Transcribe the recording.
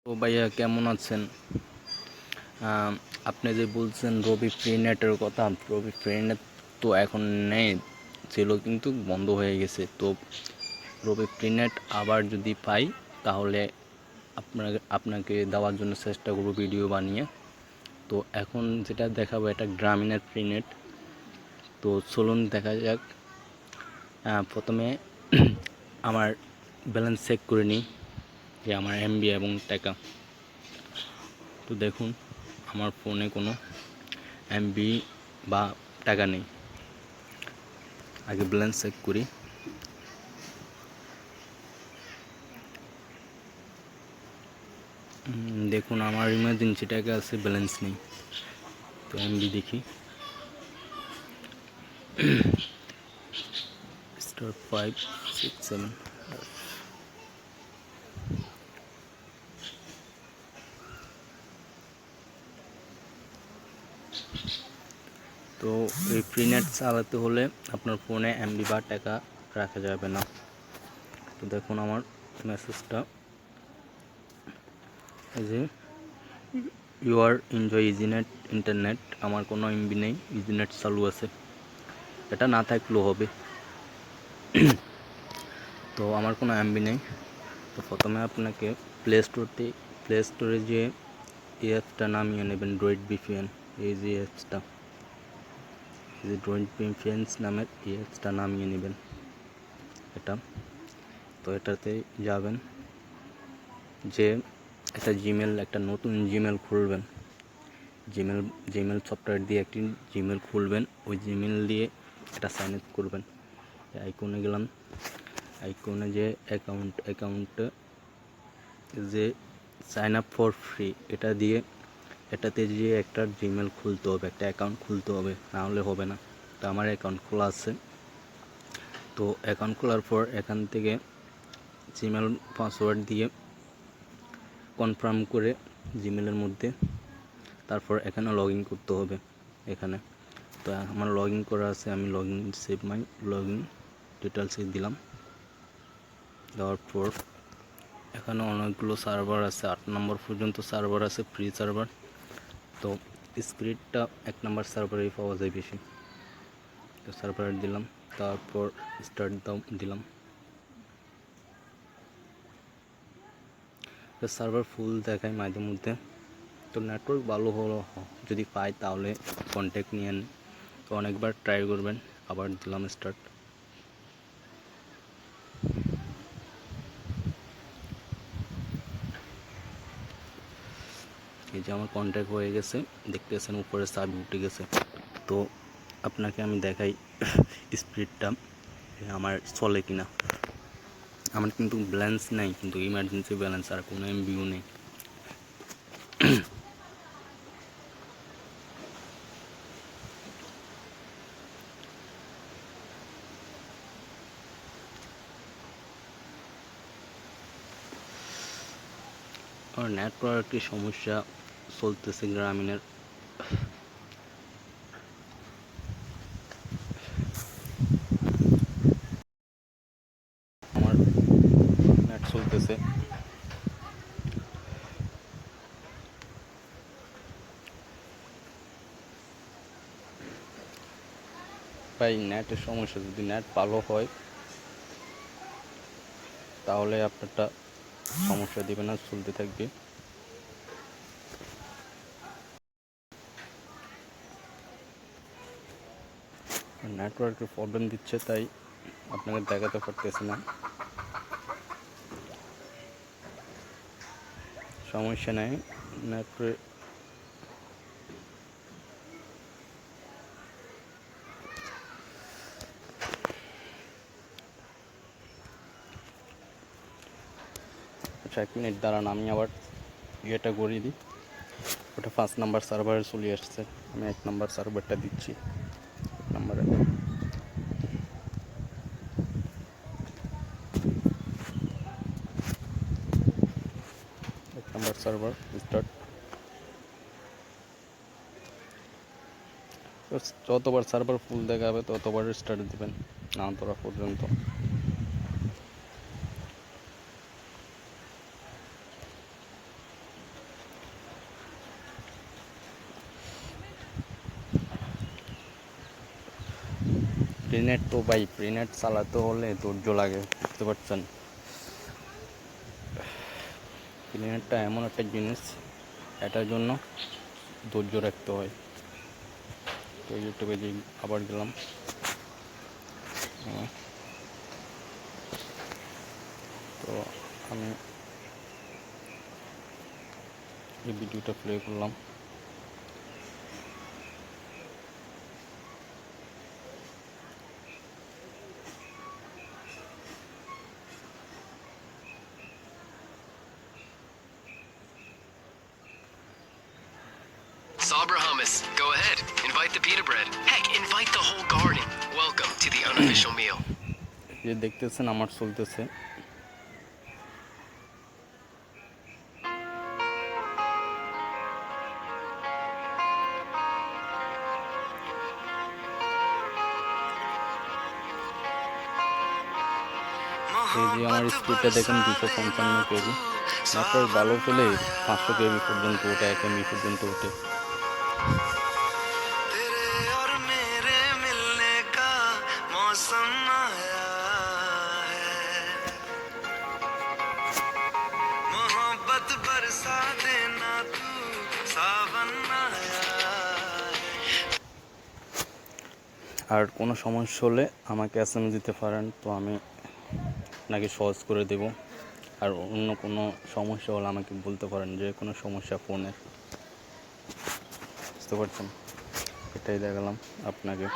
তো ভাইয়া কেমন আছেন? আপনি যে বলছেন রবি ফ্রি নেটের কথা, রবি ফ্রি নেট তো এখন নেই, ছিল কিন্তু বন্ধ হয়ে গেছে। তো রবি ফ্রি নেট আবার যদি পাই তাহলে আপনাকে দেওয়ার জন্য চেষ্টা করব ভিডিও বানিয়ে। তো এখন যেটা দেখাবো এটা গ্রামীণের ফ্রি নেট। তো চলুন দেখা যাক। প্রথমে আমার ব্যালেন্স চেক করে নিই যে আমার এমবি এবং টাকা। তো দেখুন আমার ফোনে কোনো এমবি বা টাকা নেই। আগে ব্যালেন্স চেক করি। দেখুন আমার ইমার্জেন্সি টাকা আছে, ব্যালেন্স নেই। তো এমবি দেখি *567। তো এই ফ্রি নেট চালাতে হলে আপনার ফোনে এমবি বা টাকা রাখা যাবে না। তো দেখুন আমার মেসেজটা যে you are enjoy EasyNet internet, আমার কোনো এমবি নেই, ইজিনেট চালু আছে। এটা না থাকলেও হবে। তো আমার কোনো এমবি নেই। তো প্রথমে আপনাকে প্লে স্টোরে যে এই অ্যাপসটা নামিয়ে নেবেন, ড্রয়েড ভিপিএন। এই যে অ্যাপসটা, এই যে ড্রয়েড ভিপিএন নামের এই অ্যাপসটা নামিয়ে নেবেন এটা। তো এটাতে যাবেন, যে একটা নতুন জিমেল খুলবেন। জিমেল সফটওয়্যার দিয়ে একটি জিমেল খুলবেন। ওই জিমেল দিয়ে এটা সাইন আপ করবেন। আইকনে গেলাম, আইকনে যে অ্যাকাউন্টে যে সাইন আপ ফর ফ্রি এটা দিয়ে এটাতে যে একটা জিমেল খুলতে হবে, একটা অ্যাকাউন্ট খুলতে হবে, না হলে হবে না। তো আমার অ্যাকাউন্ট খোলা আছে। তো অ্যাকাউন্ট খোলার পর এখান থেকে জিমেল পাসওয়ার্ড দিয়ে কনফার্ম করে জিমেলের মধ্যে তারপর এখানে লগ ইন করতে হবে এখানে। তো আমার লগ ইন করা আছে, আমি log in save my log in ডিটেলসে দিলাম। দেওয়ার পর এখানে অনেকগুলো সার্ভার আছে, 8 নম্বর পর্যন্ত সার্ভার আছে, ফ্রি সার্ভার। তো স্পিরিটটা 1 নম্বর সার্ভারেই পাওয়া যায় বেশি। তো সার্ভার দিলাম, তারপর স্টার্ট দিলাম। তো সার্ভার ফুল দেখায় মাঝে মধ্যে। তো নেটওয়ার্ক ভালো হলো, যদি পাই তাহলে কন্ট্যাক্ট নিয়েন। তো অনেকবার ট্রাই করবেন। আবার দিলাম স্টার্ট। এই যে আমার কন্ট্যাক্ট হয়ে গেছে, দেখতেছেন উপরে সাব উঠে গেছে। তো আপনাকে আমি দেখাই স্পিডটা আমার চলে কিনা। আমার কিন্তু ব্যালেন্স নেই, কিন্তু ইমার্জেন্সি ব্যালেন্স, আর কোনো এমবিও নেই। আর নেটওয়ার্কের সমস্যা চলতেছে গ্রামীণের। আমার নেট চলতেছে। ভাই নেটের সমস্যা, যদি নেট ভালো হয় তাহলে আপনারটা সমস্যা দিবে না, চলতে থাকবে। নেটওয়ার্কের প্রবলেম দিচ্ছে, তাই আপনাকে দেখাতে পারতেছি না। সমস্যা নেই, নেটওয়ার্ক আচ্ছা 1 মিনিট দাঁড়ান, আমি আবার ইয়েটা করিয়ে দিই। ওটা 5 নাম্বার সার্ভারে চলে আসছে, আমি 1 নাম্বার সার্ভারটা দিচ্ছি। 1 নাম্বারে 1 নাম্বার সার্ভার স্টার্ট। যতবার সার্ভার ফুল দেখাবে ততবার স্টার্ট দিবেন, না তোরা পর্যন্ত। প্রিনেট তো ভাই, প্রিনেট চালাতে হলে ধৈর্য লাগে, বুঝতে পারছেন। প্রিনেটটা এমন একটা জিনিস, এটার জন্য ধৈর্য রাখতে হয়। তো ইউটিউবে যে আবার গেলাম, তো আমি এই ভিডিওটা প্লে করলাম। Sabra hummus. Go ahead. Invite the pita bread. Heck, invite the whole garden. Welcome to the unofficial meal. যে দেখতেছেন আমার চলতেছে। এই যে আমার স্পিডটা দেখেন 255 কেবি, নেটওয়ার্ক ভালো পেলে 500 কেবি পর্যন্ত ওঠে, 1 এমবি পর্যন্ত ওঠে। আর কোনো সমস্যা হলে আমাকে এসএমএস দিতে পারেন, তো আমি আপনাকে সহজ করে দেব। আর অন্য কোনো সমস্যা হলে আমাকে বলতে পারেন, যে কোনো সমস্যা ফোনের, বুঝতে পারছেন। এটাই দেখালাম আপনাকে।